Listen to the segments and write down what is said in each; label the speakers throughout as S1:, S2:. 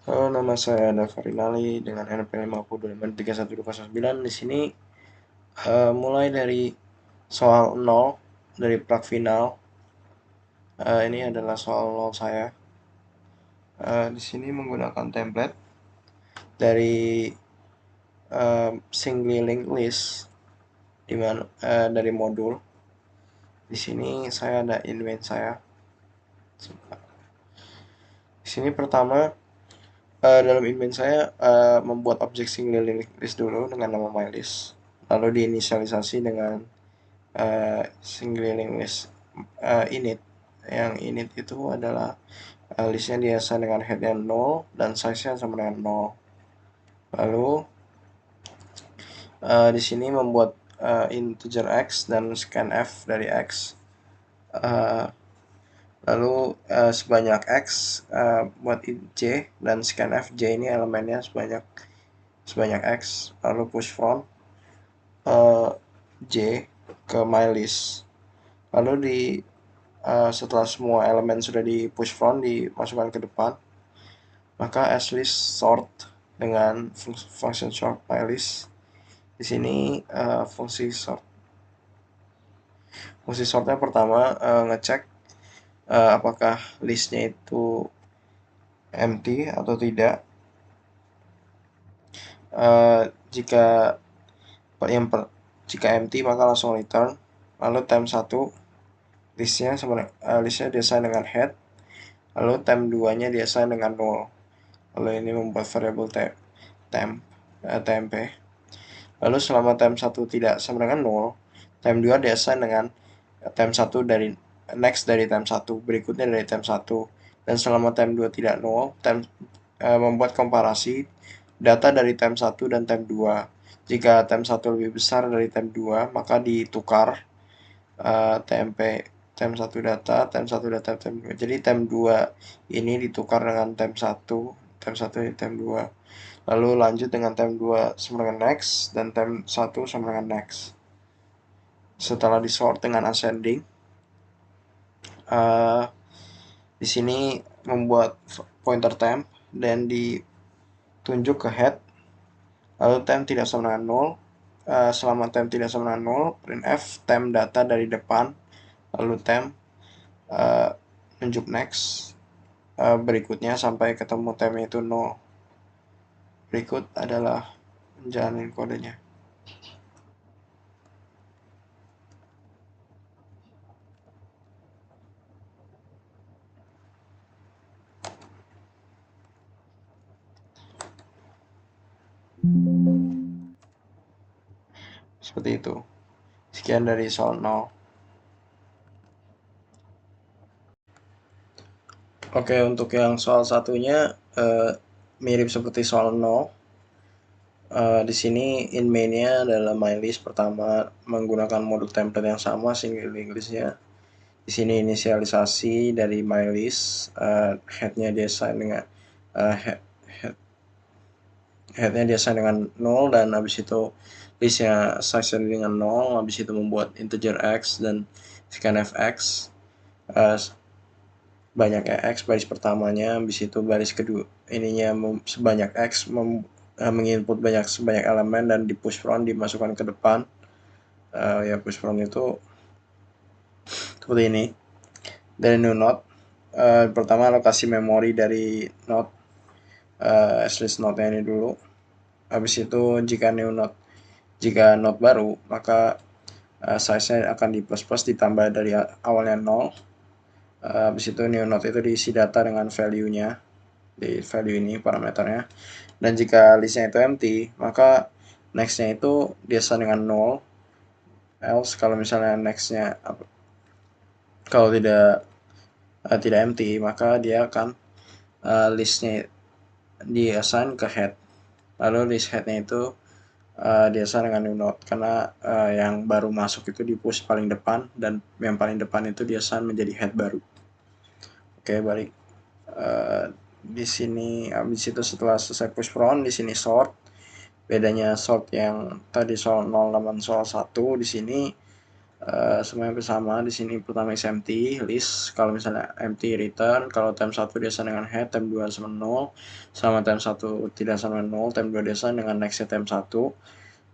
S1: Halo, nama saya Dava Rinali dengan NP 50253129. Di sini mulai dari soal 0 dari prak final. Ini adalah soal 0 saya. Di sini menggunakan template dari single link list dari modul. Di sini saya ada inline saya. Di sini pertama dalam inline saya membuat objek single link list dulu dengan nama mylist, lalu diinisialisasi dengan single link list init. Yang init itu adalah listnya biasa dengan headnya 0 dan size-nya sama dengan 0. Lalu di sini membuat integer x dan scanf dari x. Lalu sebanyak x buat j dan scanf j ini elemennya sebanyak x. Lalu push from j ke mylist. Lalu setelah semua elemen sudah di push from dimasukkan ke depan, maka list sort dengan function sort mylist. Di sini fungsi sortnya pertama ngecek apakah listnya itu empty atau tidak. Jika empty maka langsung return. Lalu time 1 listnya diassign dengan head. Lalu time 2 nya diassign dengan 0. Lalu ini membuat variable temp. Lalu selama time 1 tidak sama dengan 0, time 2 diassign dengan time 1 dari next dari time 1, berikutnya dari time 1. Dan selama time 2 tidak 0, membuat komparasi data dari time 1 dan time 2. Jika time 1 lebih besar dari time 2, maka ditukar time 1 data, time 1 data, time 2. Jadi time 2 ini ditukar dengan time 1 di time 2. Lalu lanjut dengan time 2 sama dengan next, dan time 1 sama dengan next. Setelah disort dengan ascending, di sini membuat pointer temp dan ditunjuk ke head. Lalu temp tidak sama dengan 0. Selama temp tidak sama dengan 0, printf temp data dari depan. Lalu temp tunjuk next. Berikutnya sampai ketemu temp itu 0. Berikut adalah menjalani kodenya. Seperti itu. Sekian dari soal 0. Oke, untuk yang soal satunya mirip seperti soal 0. Di sini in main-nya adalah mylist pertama menggunakan modul template yang sama, single link list-nya. Di sini inisialisasi dari mylist, head-nya diassign dengan head-nya diassign dengan 0, dan habis itu listnya size dengan 0, habis itu membuat integer x dan scanf x. Banyak x baris pertamanya, habis itu baris kedua ininya sebanyak x menginput sebanyak elemen dan di push from dimasukkan ke depan. Ya push from itu seperti ini dari new node. Pertama alokasi memori dari node, list node ini dulu. Habis itu jika node baru, maka size-nya akan di plus ditambah dari awalnya 0. Habis itu new node itu diisi data dengan value-nya di value ini parameternya. Dan jika listnya itu empty, maka next-nya itu biasa dengan 0. Else kalau misalnya next-nya kalau tidak empty, maka dia akan listnya di-assign ke head. Lalu list head-nya itu di-assign dengan new node, karena yang baru masuk itu di-push paling depan, dan yang paling depan itu di-assign menjadi head baru. Oke, balik. Di sini habis itu setelah selesai push from, di sini sort. Bedanya sort yang tadi soal 0 dengan soal 1, di sini semuanya bersama. Di sini pertama is empty list, kalau misalnya empty return, kalau time 1 dia sama dengan head, time 2 sama 0, sama time 1 tidak sama 0, time 2 dia sama dengan nextnya time 1,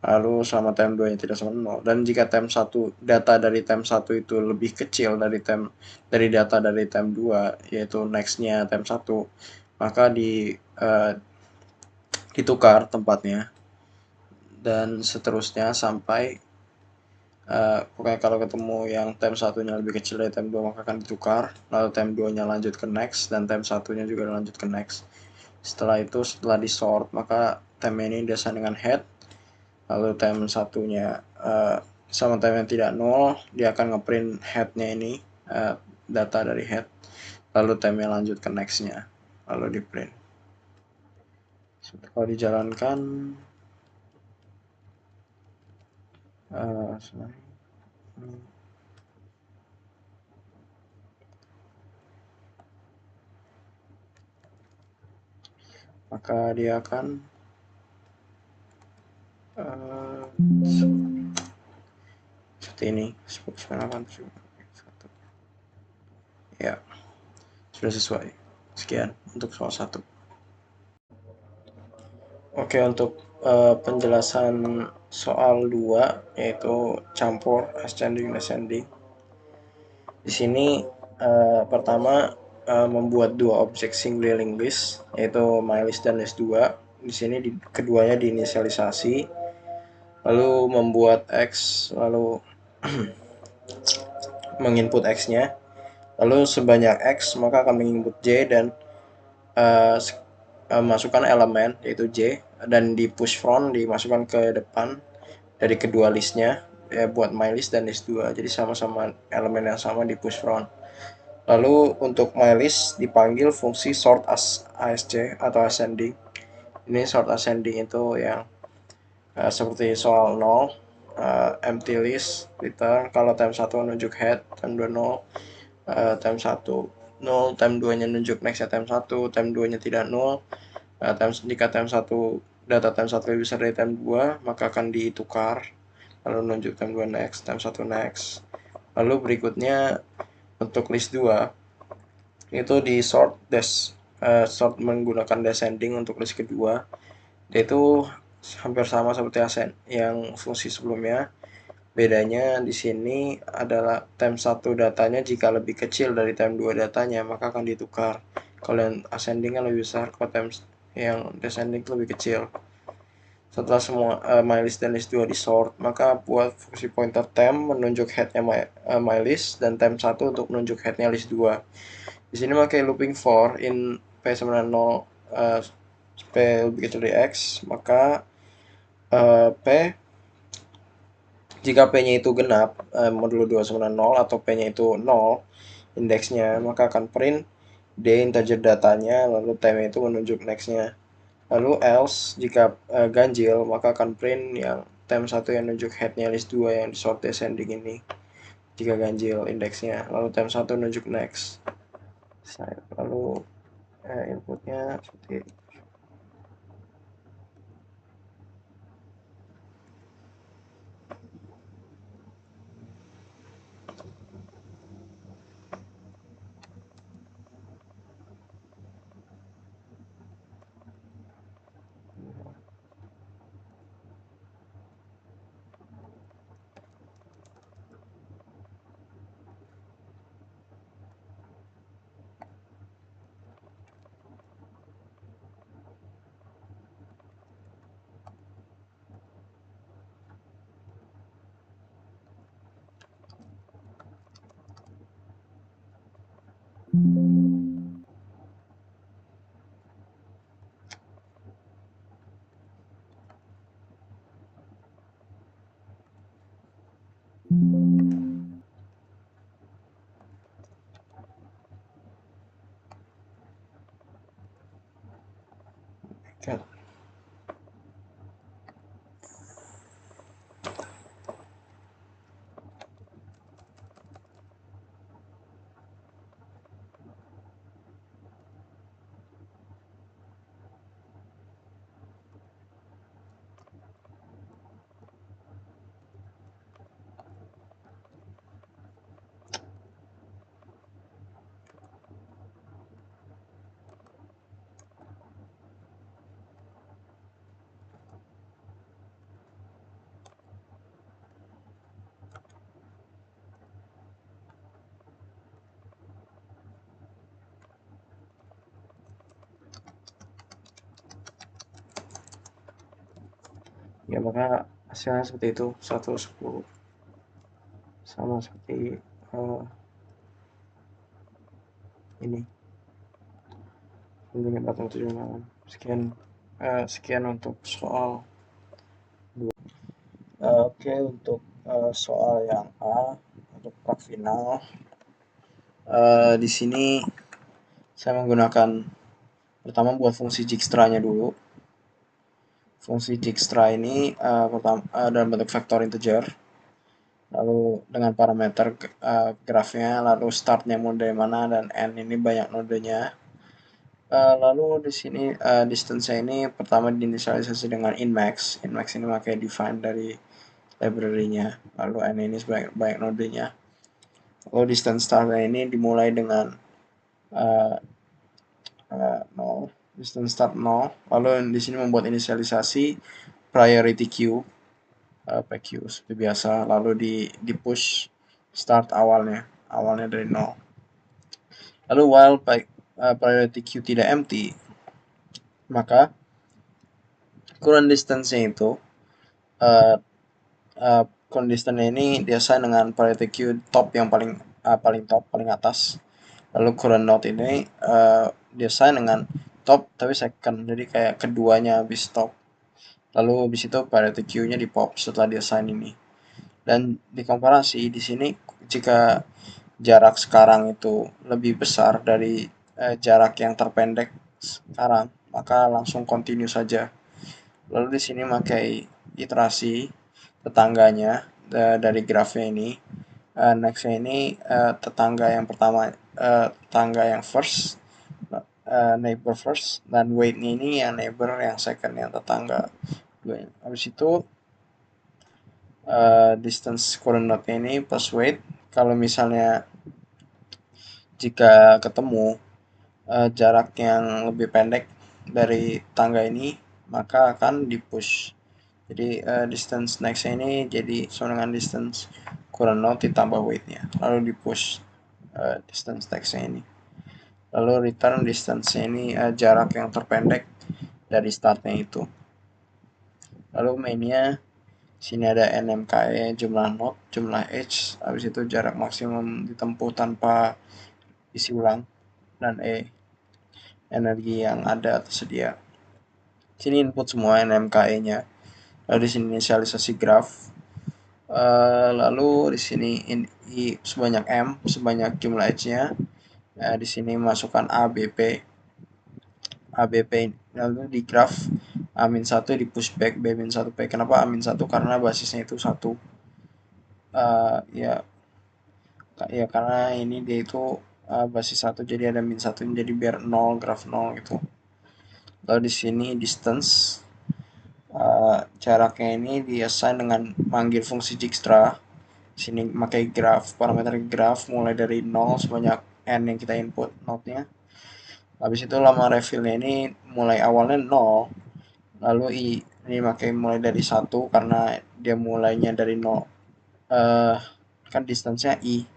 S1: lalu sama time 2 nya tidak sama 0. Dan jika time 1 data dari time 1 itu lebih kecil dari data dari time 2, yaitu nextnya time 1, maka ditukar tempatnya, dan seterusnya sampai pokoknya kalau ketemu yang time 1-nya lebih kecil dari time 2 maka akan ditukar, lalu time 2-nya lanjut ke next, dan time 1-nya juga lanjut ke next. Setelah itu, setelah di sort, maka time ini dia sama dengan head, lalu time 1-nya sama time yang tidak 0, dia akan ngeprint head-nya ini, data dari head, lalu time-nya lanjut ke next-nya, lalu di print. Kalau dijalankan maka dia akan seperti ini, 10.8 ya, sudah sesuai. Sekian untuk soal 1. Oke, untuk penjelasan soal 2, yaitu campur ascending descending. Di sini pertama membuat dua objek singly linked list, yaitu mylist dan list2. Di sini keduanya diinisialisasi, lalu membuat x, lalu menginput x-nya, lalu sebanyak x maka akan menginput j, dan masukkan elemen yaitu j, dan di push front dimasukkan ke depan dari kedua listnya, ya, buat mylist dan list2. Jadi sama-sama elemen yang sama di push front. Lalu untuk mylist dipanggil fungsi sort as asc atau ascending. Ini sort ascending itu yang seperti soal 0, empty list return kalau time 1 menunjuk head, time 2 0, time 1 0, time 2 nya nunjuk next time 1, time 2 nya tidak 0. Jika time 1 data time 1 lebih besar dari time 2 maka akan ditukar, lalu nunjuk time 2 next, time 1 next. Lalu berikutnya untuk list 2 itu di sort sort menggunakan descending untuk list kedua, yaitu hampir sama seperti yang fungsi sebelumnya. Bedanya di sini adalah time 1 datanya jika lebih kecil dari time 2 datanya maka akan ditukar. Kalau yang ascending kan lebih besar, kalau time yang descending lebih kecil. Setelah semua mylist dan list 2 di sort, maka buat fungsi pointer temp menunjuk headnya mylist, dan temp 1 untuk menunjuk headnya list 2. Di sini pakai looping for in p sama dengan 0, p lebih kecil dari x, maka p jika p-nya itu genap, modulo 2 sama dengan 0, atau p-nya itu 0 indeksnya, maka akan print d integer datanya, lalu time itu menunjuk next-nya. Lalu else jika ganjil maka akan print yang time 1 yang menunjuk headnya list 2 yang di sort descending ini jika ganjil indeksnya, lalu time 1 menunjuk next. Lalu inputnya seperti ini. Okay. Ya, maka hasilnya seperti itu, 110. Sama seperti ini. Tentunya 47 sekian untuk soal 2. Oke, untuk soal yang A, untuk prak final, di sini saya menggunakan pertama buat fungsi Dijkstra-nya dulu. Fungsi Dijkstra ini dalam bentuk vektor integer, lalu dengan parameter grafnya, lalu startnya mau dari mana, dan n ini banyak nodenya. Lalu di sini distance-nya ini pertama diinisialisasi dengan inmax. Inmax ini pakai define dari library-nya. Lalu n ini banyak nodenya. Lalu distance start-nya ini dimulai dengan 0, distance start 0. Lalu di sini membuat inisialisasi priority queue, PQ seperti biasa. Lalu di push start awalnya dari 0. Lalu while priority queue tidak empty, maka current distance-nya itu current distance ini diassign dengan priority queue top yang paling atas. Lalu current node ini diassign dengan top tapi second, jadi kayak keduanya habis top. Lalu habis itu priority queue-nya di pop setelah diassign ini. Dan dikomparasi di sini, jika jarak sekarang itu lebih besar dari jarak yang terpendek sekarang, maka langsung continue saja. Lalu di sini pakai iterasi tetangganya dari grafnya ini. Nextnya ini tetangga yang pertama, tetangga yang first, neighbor first, dan weight ini yang neighbor yang second, yang tetangga. Habis itu distance coordinate ini plus weight. Kalau misalnya jika ketemu jarak yang lebih pendek dari tangga ini, maka akan di push. Jadi distance next ini jadi sama dengan distance coordinate ditambah weight-nya, lalu di push distance next ini. Lalu return distance ini jarak yang terpendek dari startnya itu. Lalu mainnya sini ada NMKE, jumlah node, jumlah edge, habis itu jarak maksimum ditempuh tanpa isi ulang, dan E, energi yang ada tersedia. Sini input semua NMKE-nya. Lalu di sini inisialisasi graf. Lalu di sini sebanyak M, sebanyak jumlah edge-nya. Di sini masukkan ABP. Lalu di graf A-1 di pushback B-1P. Kenapa A-1? Karena basisnya itu 1. Ya karena ini dia itu basis 1, jadi ada -1, jadi biar 0, graf 0 gitu. Lalu di sini distance, jaraknya ini diassign dengan manggil fungsi Dijkstra. Sini pakai graf, parameter graf mulai dari 0 sebanyak n yang kita input node-nya. Habis itu lama refill-nya ini mulai awalnya 0, lalu ini pakai mulai dari 1 karena dia mulainya dari 0. Kan distance-nya i,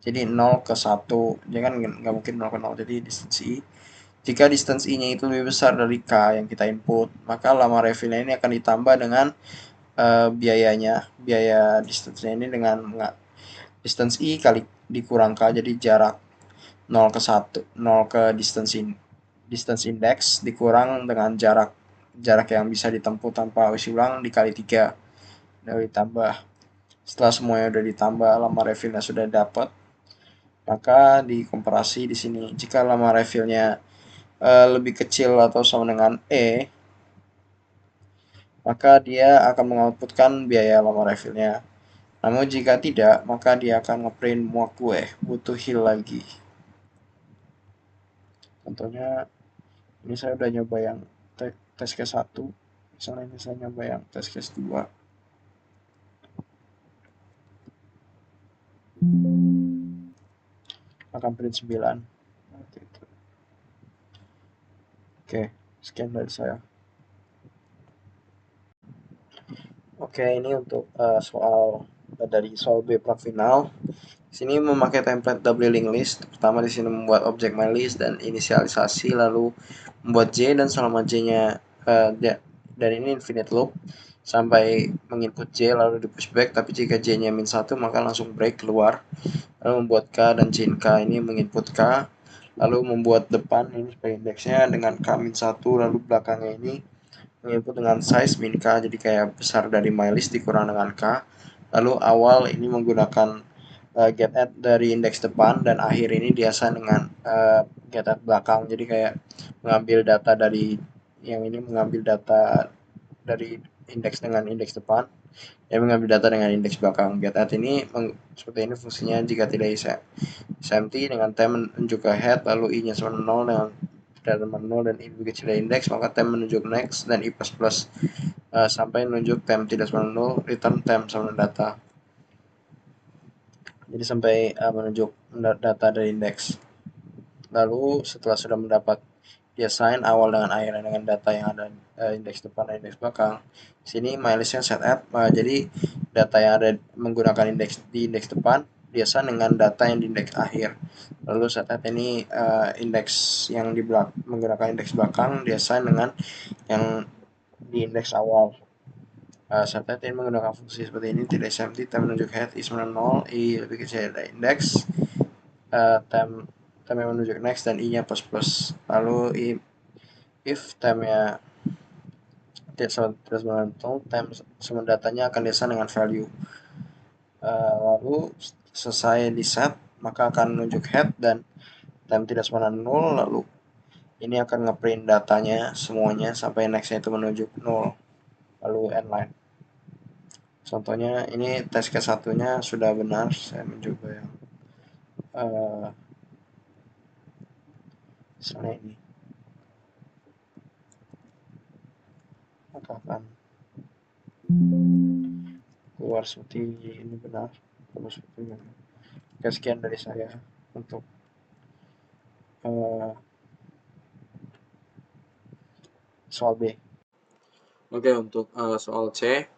S1: jadi 0 ke 1, dia kan nggak mungkin 0 ke 0, jadi distance i. Jika distance i-nya itu lebih besar dari k yang kita input, maka lama refill-nya ini akan ditambah dengan biaya distance-nya ini dengan distance i kali dikurang k, jadi jarak 0 ke 1, 0 ke distance index dikurang dengan jarak yang bisa ditempuh tanpa isi ulang dikali 3, lalu ditambah. Setelah semuanya sudah ditambah, lama refill-nya sudah dapat, maka dikomparasi di sini. Jika lama refill-nya lebih kecil atau sama dengan E, maka dia akan mengoutputkan biaya lama refill-nya. Namun jika tidak, maka dia akan ngeprint muak gue, butuh heal lagi. Contohnya, ini saya udah nyoba yang test case 1, misalnya ini saya nyoba yang test case 2. Akan print 9. Oke, sekian dari saya. Oke, ini untuk soal B prak final. Sini memakai template double link list. Pertama di sini membuat objek mylist dan inisialisasi, lalu membuat J dan selama J-nya dan ini infinite loop. sampai menginput J lalu di pushback, tapi jika J-nya -1 maka langsung break keluar, lalu membuat K dan chain K ini menginput K, lalu membuat depan ini sebagai indeksnya dengan K-1, lalu belakangnya ini menginput dengan size min K, jadi kayak besar dari mylist dikurang dengan K, lalu awal ini menggunakan get at dari indeks depan, dan akhir ini biasa dengan get at belakang, jadi kayak mengambil data dari yang ini, mengambil data dari indeks dengan indeks depan, yang mengambil data dengan indeks belakang. Get at ini seperti ini fungsinya jika tidak is empty, dengan time menunjuk ke head, lalu i-nya sama 0 dengan data 0 dan i lebih kecil dari indeks, maka time menunjuk next, dan i plus plus sampai menunjuk time tidak sama 0, return time sama data. Jadi sampai menunjuk data dari indeks. Lalu setelah sudah mendapat dia assign awal dengan akhir dengan data yang ada indeks depan dan indeks belakang, sini mylistnya set at, jadi data yang ada menggunakan indeks di indeks depan biasa dengan data yang di indeks akhir. Lalu set at ini indeks yang di menggunakan indeks belakang dia assign dengan yang di indeks awal. Set at ini menggunakan fungsi seperti ini, tidak empty, time menunjuk head is 0, i lebih kecil dari indeks, time yang menunjuk next, dan i-nya plus plus. Lalu if time-nya tidak sama 0, time sama datanya akan diassign dengan value. Lalu selesai di set, maka akan menunjuk head dan time tidak sama 0, lalu ini akan ngeprint datanya semuanya sampai next-nya itu menunjuk 0, lalu end line. Contohnya ini tes ke satunya sudah benar, saya mencoba yang misalnya ini, maka akan keluar seperti ini benar, terus seperti ini. Oke, sekian dari saya untuk soal B. Oke, untuk soal C,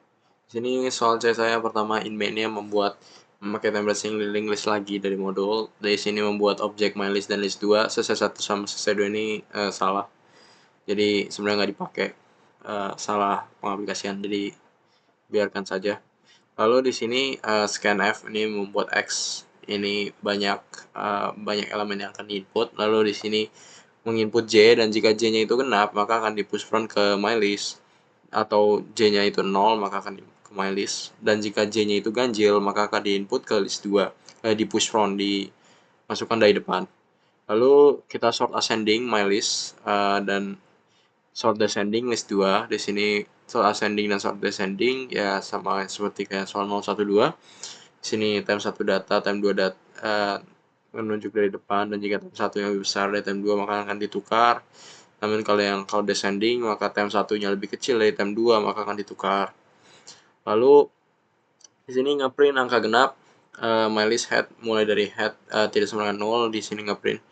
S1: sini soal C saya pertama in main-nya membuat memakai template single link list lagi dari modul. Dari sini membuat objek mylist dan list 2. Selesai 1 sama selesai 2 ini salah. Jadi sebenarnya nggak dipakai. Salah pengaplikasian, jadi biarkan saja. Lalu di sini scanf ini membuat X. Ini banyak elemen yang akan diinput. Lalu di sini menginput J, dan jika J-nya itu genap maka akan di push front ke mylist, atau J-nya itu 0 maka akan ke mylist, dan jika J-nya itu ganjil maka akan diinput ke list 2, di push front, dimasukkan dari depan. Lalu kita sort ascending mylist dan sort descending list 2. Di sini sort ascending dan sort descending ya sama seperti kayak soal 012. Di sini time 1 data, time 2 data menunjuk dari depan, dan jika time 1 yang lebih besar dari time 2 maka akan ditukar. Namun kalau descending maka time 1-nya lebih kecil dari time 2 maka akan ditukar. Lalu di sini ngeprint angka genap, mylist head mulai dari head tidak sama dengan 0. Di sini ngeprint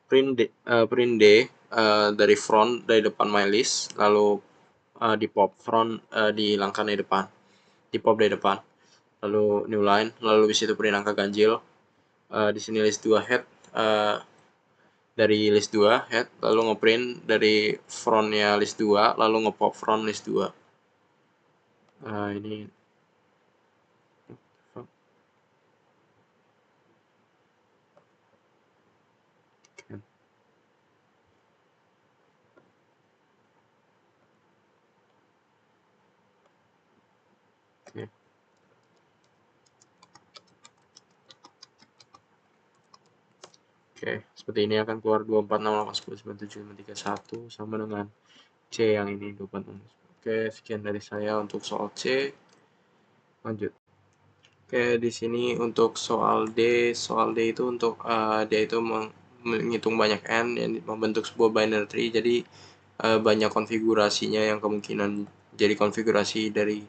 S1: print D dari front, dari depan mylist, lalu di pop front, dihilangkan dari depan, di pop dari depan, lalu new line, lalu di situ print angka ganjil. Di sini list 2 head, dari list 2 head, lalu ngeprint dari frontnya list 2, lalu ngepop front list 2. Ini Oke. Oke, seperti ini akan keluar 2468109331 sama dengan C yang ini 26. Oke, sekian dari saya untuk soal C. Lanjut. Oke, di sini untuk soal D itu untuk dia itu menghitung banyak n yang membentuk sebuah binary tree, jadi banyak konfigurasinya yang kemungkinan jadi konfigurasi dari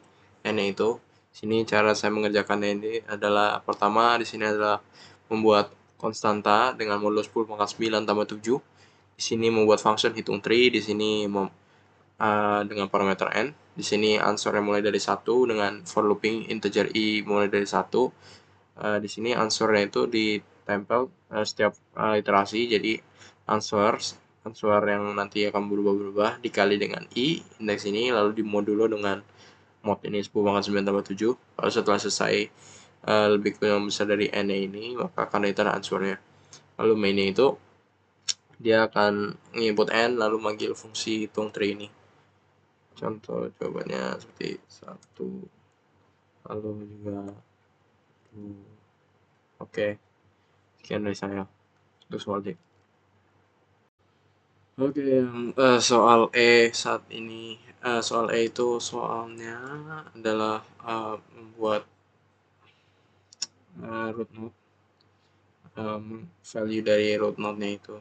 S1: n itu. Sini cara saya mengerjakan ini adalah pertama di sini adalah membuat konstanta dengan modulus 10 pangkat 9 tambah 7. Di sini membuat function hitung tree, di sini dengan parameter n. Di sini answernya mulai dari 1 dengan for looping integer i mulai dari 1. Di sini answernya itu ditempel setiap iterasi, jadi answer answer yang nanti akan berubah-berubah dikali dengan i indeks ini, lalu dimodulo dengan mod ini 10 pangkat 9 tambah 7. Lalu setelah selesai lebih kurang besar dari n ini, maka akan return answernya. Lalu mainnya itu dia akan menginput n lalu manggil fungsi hitung tree ini. Contoh jawabannya seperti 1, lalu juga 2. Oke, sekian dari saya untuk soal D. Oke, soal E saat ini, soal E itu soalnya adalah membuat root node, value dari root node-nya itu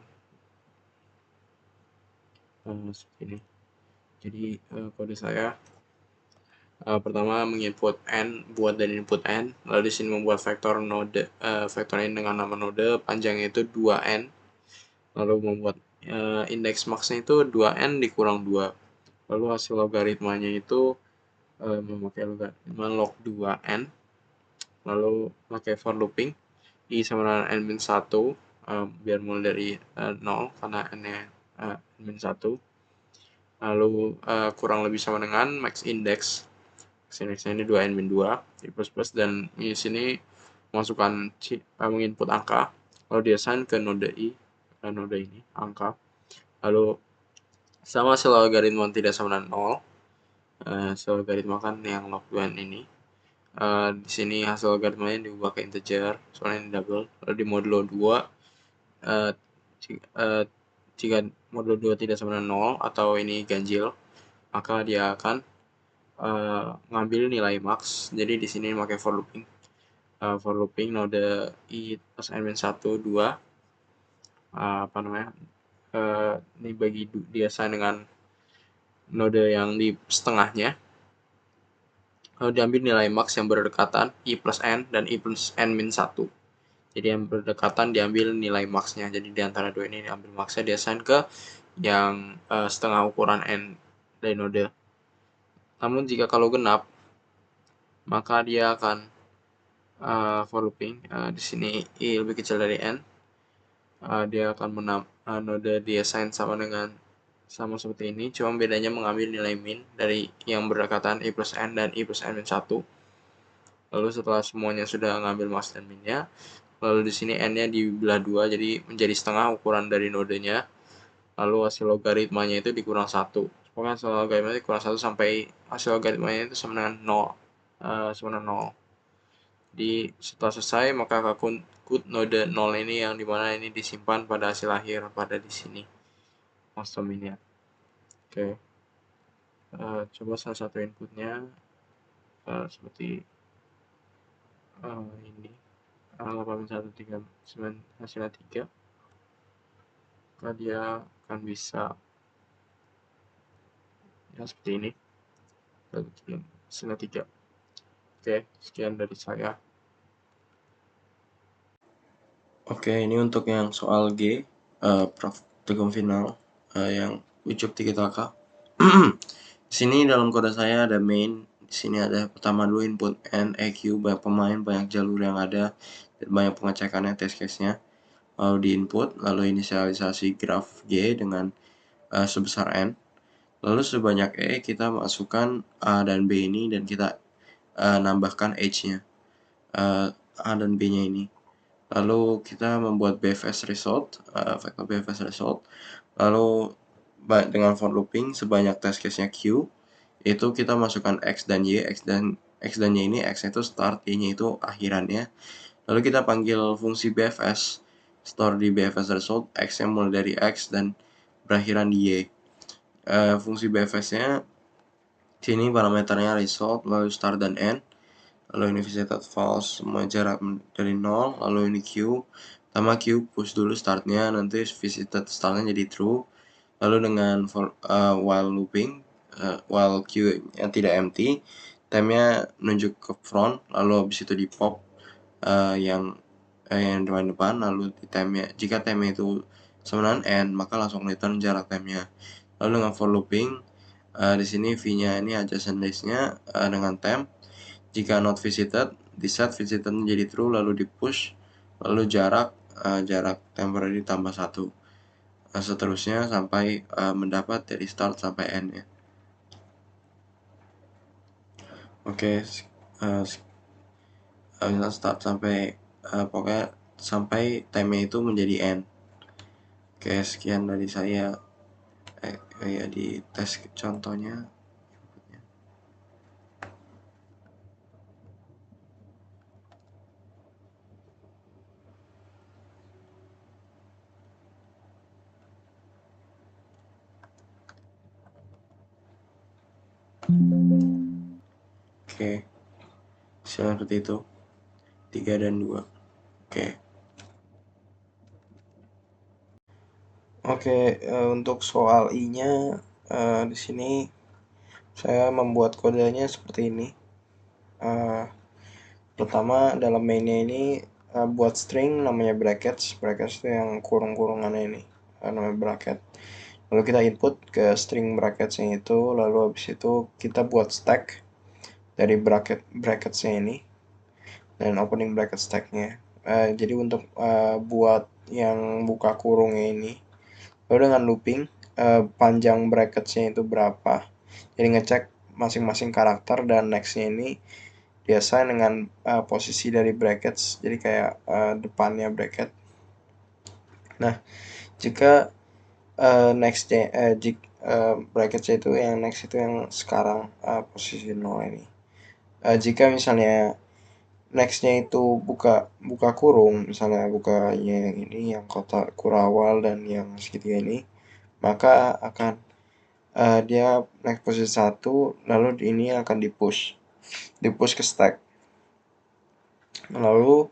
S1: seperti ini. Jadi kode saya pertama menginput n buat dari input n, lalu di sini membuat vektor node, vektor n dengan nama node panjangnya itu 2n, lalu membuat indeks max-nya itu 2n dikurang 2, lalu hasil logaritmanya itu memakai logaritma log 2n, lalu pakai for looping i sama dengan n min 1, biar mulai dari 0 karena n-nya min 1, lalu kurang lebih sama dengan max index. Index-nya ini 2n min 2 di plus dan di sini masukkan menginput angka, lalu dia assign ke node i, node ini angka, lalu sama hasil logaritma tidak sama dengan 0, hasil logaritma kan yang log 2n ini. Di sini hasil logaritmanya diubah ke integer, soalnya ini double, lalu di modulo 2, jika modulo 2 tidak sama dengan 0 atau ini ganjil, maka dia akan ngambil nilai max. Jadi di sini pakai for looping node i plus n min 1 2, ini bagi dia assign dengan node yang di setengahnya, lalu diambil nilai max yang berdekatan i plus n dan i plus n min 1. Jadi yang berdekatan diambil nilai max-nya. Jadi di antara dua ini diambil max-nya, diassign ke yang setengah ukuran n dari node. Namun jika kalau genap, maka dia akan for looping di sini i lebih kecil dari n, dia akan node diassign sama seperti ini, cuma bedanya mengambil nilai min dari yang berdekatan i plus n dan i plus n min 1. Lalu setelah semuanya sudah ngambil max dan minnya, lalu di sini n-nya dibelah 2, jadi menjadi setengah ukuran dari nodenya, lalu hasil logaritmanya itu dikurang 1. Pokoknya hasil logaritmanya dikurang 1 sampai hasil logaritmanya itu sama dengan 0. Jadi setelah selesai, maka kalkulate node 0 ini yang dimana ini disimpan pada hasil akhir pada di sini master min-nya. Oke, coba salah satu inputnya seperti ini 8139 hasilnya 3, maka dia akan bisa ya seperti ini hasilnya 3. Oke, sekian dari saya. Oke, ini untuk yang soal G, praktikum final yang ujuk tiki-taka. Di sini dalam kode saya ada main. Di sini ada pertama dulu input n, EQ, banyak pemain, banyak jalur yang ada, dan banyak pengecekannya, test case-nya. Lalu di input, lalu inisialisasi graf G dengan sebesar n. Lalu sebanyak E kita masukkan A dan B ini dan kita nambahkan H-nya, A dan B-nya ini. Lalu kita membuat BFS result, vektor BFS result. Lalu dengan for looping sebanyak test case-nya Q, itu kita masukkan X dan Y, X dan Y ini, X itu start, Y-nya itu akhirannya. Lalu kita panggil fungsi BFS, store di BFS result, X-nya mulai dari X dan berakhiran di Y. Fungsi BFS-nya sini parameternya result, lalu start dan end. Lalu ini visited false, semua jarak dari 0, lalu ini Q, pertama Q push dulu startnya, nanti visited startnya jadi true, lalu dengan while looping, while Q yang tidak empty, time-nya nunjuk ke front, lalu habis itu di pop yang depan, lalu di time-nya, jika time-nya itu sama dengan n, maka langsung return jarak time-nya. Lalu dengan for looping, di sini v-nya ini adjacent list-nya dengan temp. Jika not visited, di set visited menjadi true, lalu di push, lalu jarak temporary tambah 1. seterusnya sampai mendapat dari start sampai end ya. Oke, misal start sampai pokoknya sampai time itu menjadi end. Oke, sekian dari saya. Ya di tes contohnya. Oke, seperti itu 3 dan 2. Oke. Oke, untuk soal I-nya di sini saya membuat kodenya seperti ini. Pertama dalam mainnya ini buat string namanya brackets. Brackets itu yang kurung-kurungannya ini namanya bracket. Lalu kita input ke string bracketsnya itu, lalu habis itu kita buat stack dari bracketsnya ini dan opening bracket stacknya. Jadi untuk buat yang buka kurungnya ini, lalu dengan looping panjang bracketsnya itu berapa, jadi ngecek masing-masing karakter dan nextnya ini biasa dengan posisi dari brackets, jadi kayak depannya bracket. Nah, jika nextnya bracketnya itu yang next itu yang sekarang posisi 0 ini, jika misalnya nextnya itu buka kurung, misalnya bukanya yang ini, yang kotak kurawal dan yang segitiga ini, maka akan dia next posisi 1, lalu ini akan dipush ke stack. Lalu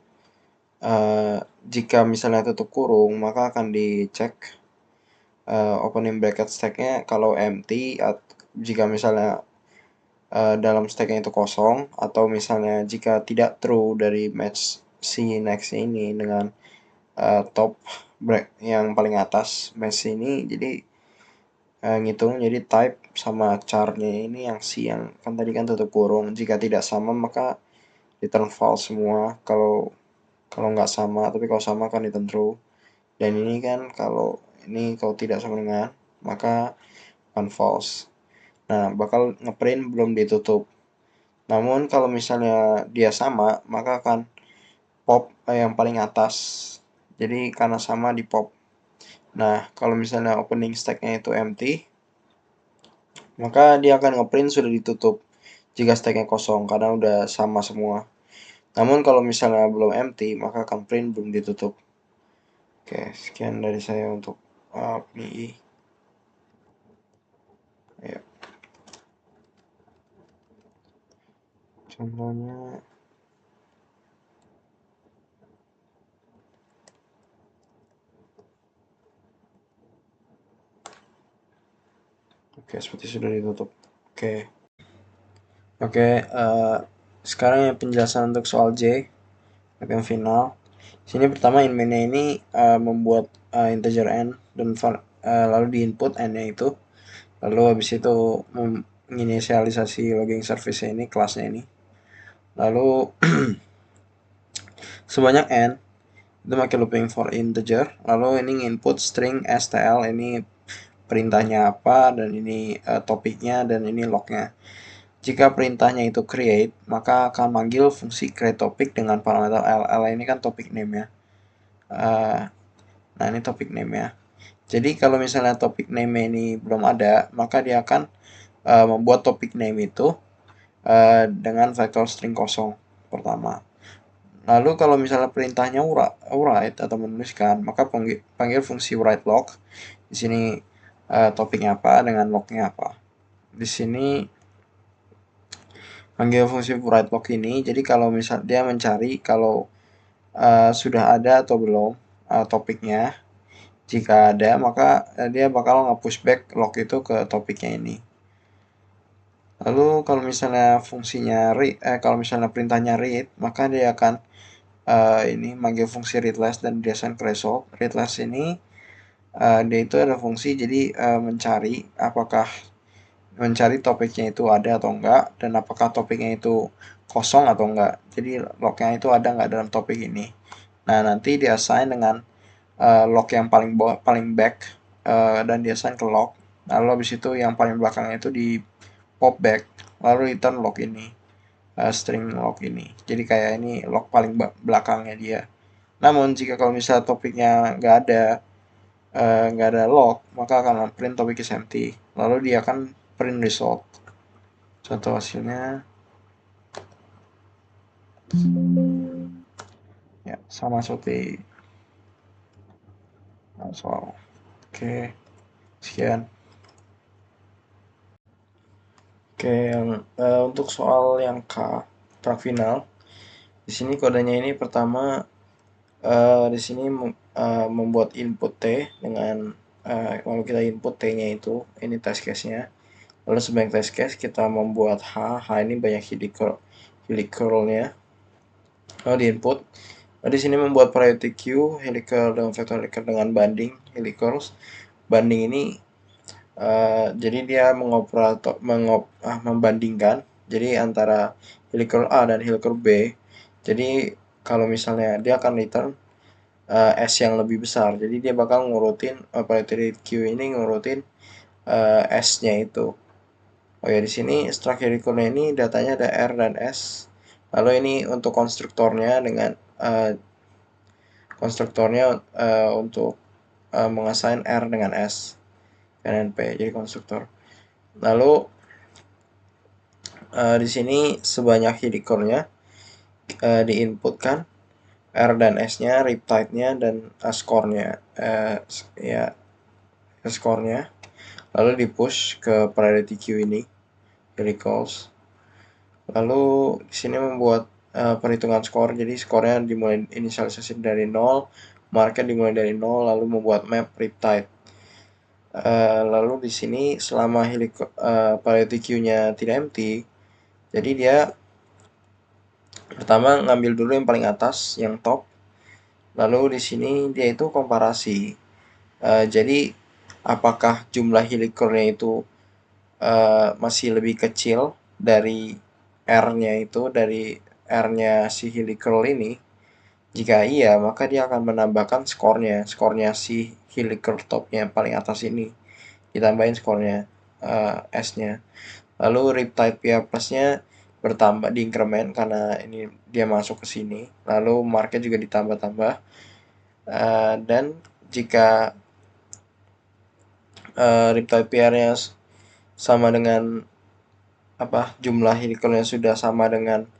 S1: jika misalnya tutup kurung, maka akan dicek opening bracket stacknya kalau empty, jika misalnya dalam stacknya itu kosong, atau misalnya jika tidak true dari match si next ini dengan top break yang paling atas match ini, jadi ngitung jadi type sama charnya ini yang si yang kan tadi kan tutup kurung, jika tidak sama maka return false semua, kalau nggak sama, tapi kalau sama kan return true. Dan ini kan kalau tidak sama dengan maka akan false. Nah, bakal ngeprint belum ditutup. Namun kalau misalnya dia sama, maka akan pop yang paling atas. Jadi karena sama di pop. Nah, kalau misalnya opening stacknya itu empty, maka dia akan ngeprint sudah ditutup jika stacknya kosong karena udah sama semua. Namun kalau misalnya belum empty, maka akan print belum ditutup. Oke, sekian dari saya untuk PNI. Ya. Contohnya oke, seperti sudah ditutup. Oke, sekarang yang penjelasan untuk soal J yang final. Sini pertama inmainnya ini membuat integer n dan lalu di input n-nya itu, lalu habis itu menginisialisasi logging service ini, kelasnya ini, lalu sebanyak n itu pakai looping for integer, lalu ini input string stl, ini perintahnya apa, dan ini topiknya, dan ini lognya. Jika perintahnya itu create, maka akan manggil fungsi create topic dengan parameter l ini kan topic name ya. Nah, ini topic name ya. Jadi kalau misalnya topic name ini belum ada, maka dia akan membuat topic name itu dengan vektor string kosong pertama. Lalu kalau misalnya perintahnya write atau menuliskan, maka panggil fungsi write log. Di sini topiknya apa dengan lognya apa. Di sini panggil fungsi write log ini. Jadi kalau misal dia mencari kalau sudah ada atau belum topiknya. Jika ada, maka dia bakal nge-push back log itu ke topiknya ini. Lalu kalau misalnya fungsinya kalau misalnya perintahnya read, maka dia akan ini manggil fungsi readLast dan dia akan ke result. ReadLast ini dia itu ada fungsi jadi mencari topiknya itu ada atau enggak, dan apakah topiknya itu kosong atau enggak. Jadi lognya itu ada enggak dalam topik ini. Nah, nanti di assign dengan log yang paling back dan di assign ke log. Lalu habis itu yang paling belakangnya itu di pop back, lalu return log ini, string log ini. Jadi kayak ini log paling belakangnya dia. Namun jika kalau misalnya topiknya nggak ada log, maka akan print topik is empty. Lalu dia akan print result. Contoh hasilnya ya sama seperti soal. Oke, sekian. Oke, untuk soal yang K, pra final. Di sini kodenya ini pertama di sini membuat input T dengan lalu kita input T-nya itu, ini test case-nya. Lalu sebagai test case kita membuat H ini banyak helical-nya. Lalu di input. Lalu di sini membuat priority queue, helical dan vector helical dengan banding helicals. Banding ini jadi dia membandingkan jadi antara helical A dan helical B. Jadi kalau misalnya dia akan return S yang lebih besar, jadi dia bakal ngurutin priority queue ini ngurutin S-nya itu. Oh ya, di sini struct helicalnya ini datanya ada R dan S. Lalu ini untuk konstruktornya dengan untuk mengassign R dengan S dan P jadi konstruktor. Lalu di sini sebanyak helikalnya diinputkan R dan S-nya, riptide-nya dan score-nya ya score-nya. Lalu di push ke priority queue ini helicals. Lalu di sini membuat perhitungan skor. Jadi skornya dimulai inisialisasi dari 0, market dimulai dari 0, lalu membuat map riptide. Lalu di sini selama priority queue-nya tidak empty, jadi dia pertama ngambil dulu yang paling atas, yang top. Lalu di sini dia itu komparasi. Jadi apakah jumlah helikalnya itu masih lebih kecil dari R-nya itu, dari R-nya si helical ini. Jika iya, maka dia akan menambahkan skornya si helical topnya paling atas ini. Ditambahin skornya S-nya. Lalu riptide pihak plusnya bertambah di increment karena ini dia masuk ke sini. Lalu market juga ditambah-tambah. Dan jika riptide PR-nya sama dengan jumlah helikalnya sudah sama dengan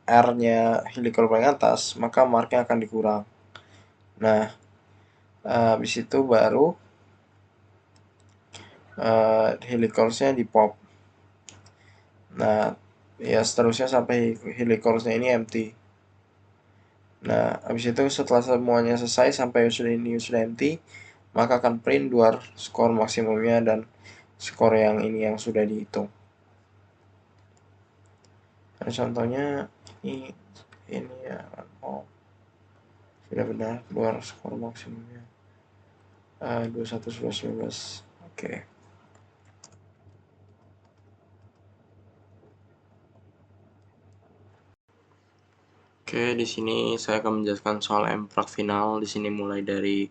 S1: R-nya helical paling atas, maka marknya akan dikurang. Nah, habis itu baru helicalsnya di pop. Nah, ya seterusnya sampai helicalsnya ini empty. Nah, habis itu setelah semuanya selesai sampai ini sudah empty, maka akan print dua skor maksimumnya dan skor yang ini yang sudah dihitung. Nah, contohnya ini ya, sudah benar keluar skor maksimumnya 21 11 19. Oke. Oke, di sini saya akan menjelaskan soal mprac final. Di sini mulai dari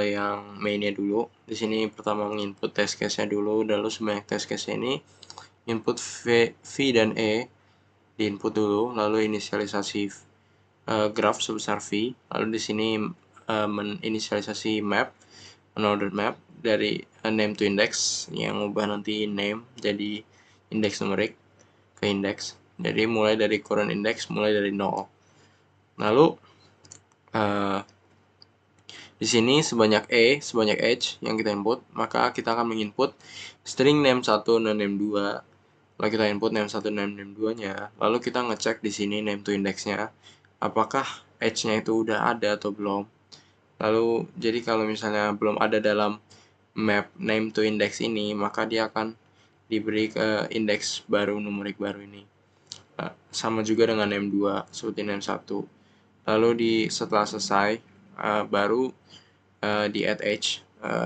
S1: yang mainnya dulu. Di sini pertama menginput test case-nya dulu, lalu sebanyak test case ini input V dan E diinput dulu, lalu inisialisasi graph sebesar V, lalu di sini meninisialisasi map, unordered map dari name to index yang ubah nanti name jadi index numerik ke index. Jadi mulai dari current index mulai dari 0. Lalu di sini sebanyak sebanyak H yang kita input, maka kita akan menginput string name 1 dan name 2. Lalu kita input name 1 dan name 2-nya. Lalu kita ngecek di sini name to index-nya, apakah H-nya itu udah ada atau belum. Lalu jadi kalau misalnya belum ada dalam map name to index ini, maka dia akan diberi ke indeks baru, numerik baru ini. Sama juga dengan name 2 seperti name 1. Lalu setelah selesai baru di add H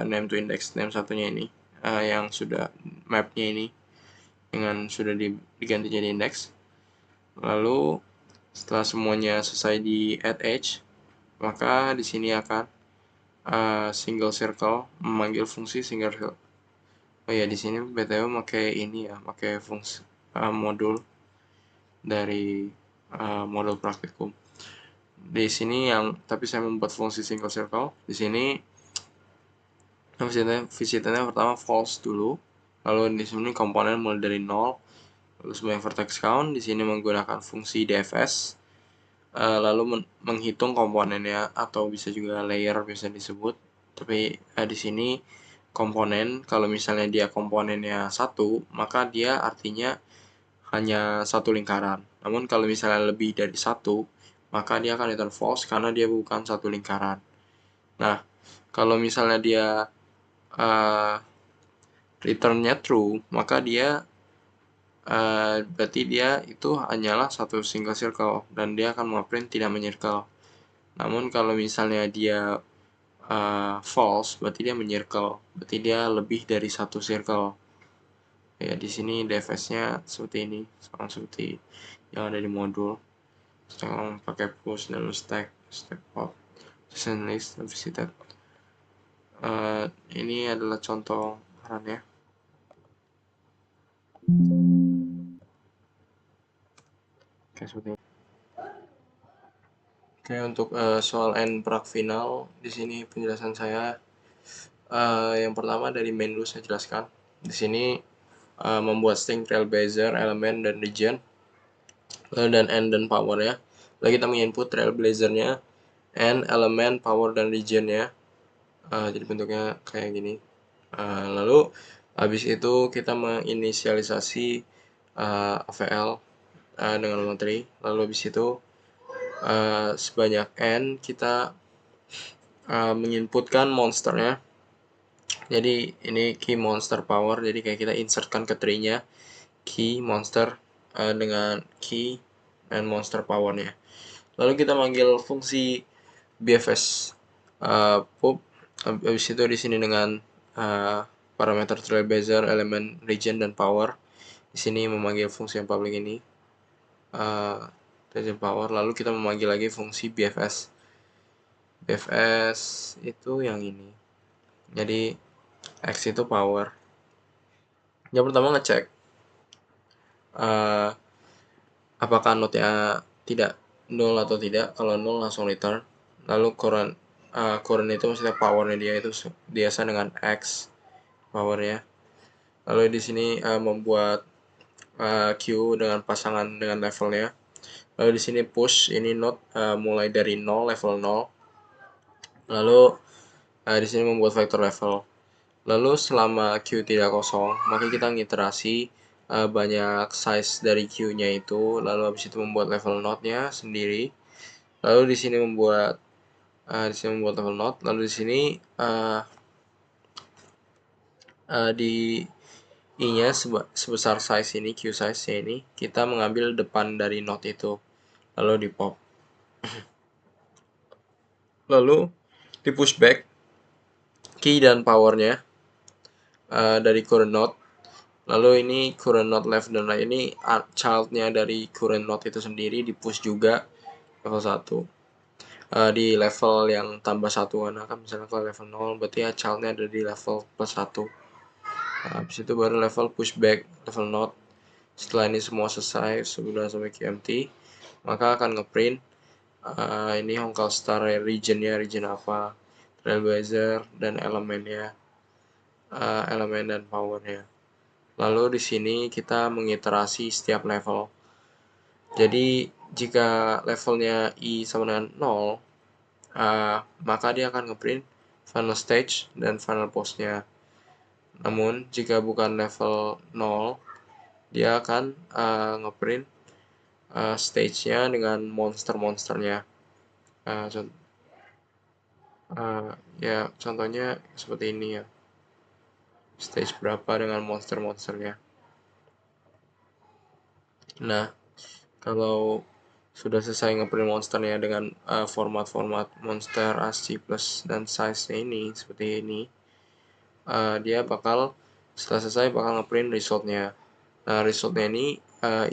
S1: name to index name satunya ini yang sudah mapnya ini dengan sudah diganti jadi index. Lalu setelah semuanya selesai di add H, maka di sini akan single circle, memanggil fungsi single circle. Oh ya, di sini btw pakai ini ya, pakai fungsi modul dari modul praktikum. Di sini tapi saya membuat fungsi single circle. Di sini visitornya pertama false dulu, lalu di sini komponen mulai dari 0, lalu sebanyak vertex count. Di sini menggunakan fungsi DFS, lalu menghitung komponennya, atau bisa juga layer bisa disebut. Tapi di sini komponen, kalau misalnya dia komponennya 1, maka dia artinya hanya satu lingkaran. Namun kalau misalnya lebih dari 1, maka dia akan return false karena dia bukan satu lingkaran. Nah, kalau misalnya dia returnnya true, maka dia berarti dia itu hanyalah satu single circle dan dia akan nge-print tidak menyirkel. Namun kalau misalnya dia false, berarti dia menyirkel, berarti dia lebih dari satu circle. Ya, di sini DFS-nya seperti ini, sama seperti yang ada di modul. Sekarang pakai push dan stack pop, session list, visited. Ini adalah contoh run ya. Oke, seperti ini. Oke, untuk soal end product final, di sini penjelasan saya. Yang pertama dari main dulu saya jelaskan. Di sini membuat string trailblazer, element, dan region, dan end dan power ya. Lalu kita menginput trailblazernya, end, element, power, dan region-nya. Jadi bentuknya kayak gini. Lalu habis itu kita menginisialisasi AVL dengan materi. Lalu habis itu sebanyak n kita menginputkan monsternya. Jadi ini key monster power. Jadi kayak kita insertkan ke tree-nya key monster dengan key dan monster powernya. Lalu kita manggil fungsi BFS pub. Habis itu di sini dengan parameter trailblazer, element, region, dan power. Di sini memanggil fungsi yang public ini region power. Lalu kita memanggil lagi fungsi BFS. BFS itu yang ini. Jadi X itu power. Yang pertama ngecek apakah node-nya tidak nol atau tidak. Kalau nol langsung return. Lalu current itu maksudnya powernya dia itu biasa dengan X powernya. Lalu di sini membuat queue dengan pasangan dengan levelnya. Lalu di sini push ini node mulai dari 0 level 0. Lalu di sini membuat vector level. Lalu selama queue tidak kosong, maka kita ngiterasi banyak size dari queue-nya itu. Lalu habis itu membuat level node-nya sendiri. Lalu di sini membuat level node. Lalu di sini di i-nya sebesar size ini, queue size-nya ini, kita mengambil depan dari node itu. Lalu di pop. Lalu di pushback key dan powernya dari current node. Lalu ini current node left dan right ini child-nya dari current node itu sendiri di push juga level 1. Di level yang tambah 1 kan misalnya kalau level 0 berarti ya child-nya ada di level plus 1. Habis itu baru level pushback level node. Setelah ini semua selesai, sudah sampai QMT, maka akan ngeprint ini Hongkal Star region-nya, region apa, trailblazer, dan elemennya, elemen dan powernya. Lalu di sini kita mengiterasi setiap level. Jadi jika levelnya i sama dengan 0, maka dia akan ngeprint final stage dan final post-nya. Namun jika bukan level 0, dia akan ngeprint stage-nya dengan monster-monsternya. Ya contohnya seperti ini ya. Stage berapa dengan monster-monsternya. Nah, kalau sudah selesai ngeprint monsternya dengan format-format monster, ASCII plus dan size-nya ini seperti ini, dia bakal setelah selesai bakal ngeprint result-nya. Nah, result-nya ini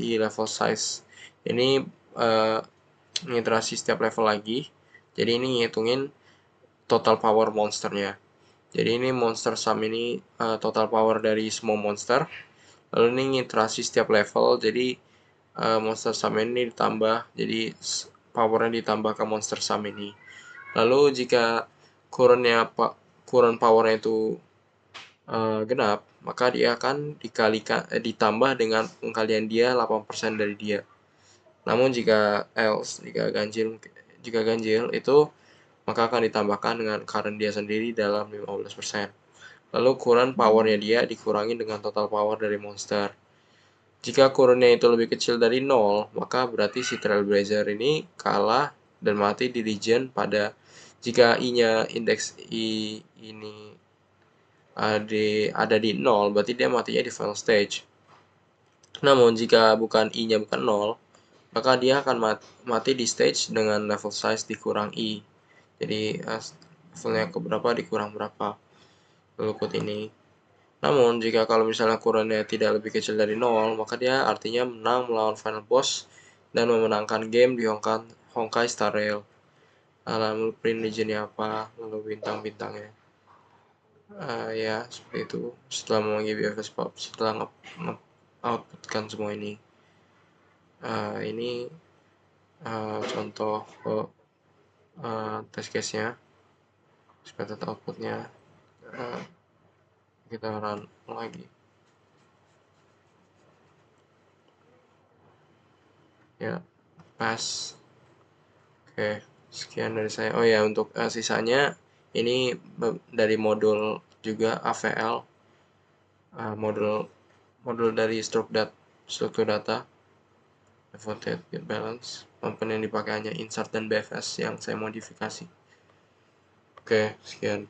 S1: i level size ini ngiterasi setiap level lagi. Jadi ini ngitungin total power monsternya. Jadi ini monster sum ini total power dari semua monster. Lalu ini ngiterasi setiap level, jadi monster sum ini ditambah, jadi powernya ditambah ke monster sum ini. Lalu jika current powernya itu genap, maka dia akan ditambah dengan pengkalian dia 8% dari dia. Namun jika ganjil itu maka akan ditambahkan dengan current dia sendiri dalam 15%. Lalu current powernya dia dikurangi dengan total power dari monster. Jika currentnya itu lebih kecil dari 0, maka berarti si Trailblazer ini kalah dan mati di region pada jika I-nya indeks I ini ada di 0, berarti dia matinya di final stage. Namun jika I-nya bukan 0, maka dia akan mati di stage dengan level size dikurang I. Jadi levelnya ke berapa dikurang berapa. Lalu quote ini. Namun jika kalau misalnya kurangnya tidak lebih kecil dari 0, maka dia artinya menang melawan final boss dan memenangkan game di Honkai Star Rail. Lalu print legendnya apa, lalu bintang-bintangnya. Ya seperti itu. Setelah memanggil BFS Pop, setelah outputkan semua ini. Ini contoh test case-nya. Expected outputnya. Kita run lagi. Ya, pass. Oke, sekian dari saya. Oh ya, untuk sisanya ini dari modul juga AVL, modul dari struktur data, devoted bit balance, komponen yang dipakai hanya insert dan BFS yang saya modifikasi. Oke, sekian.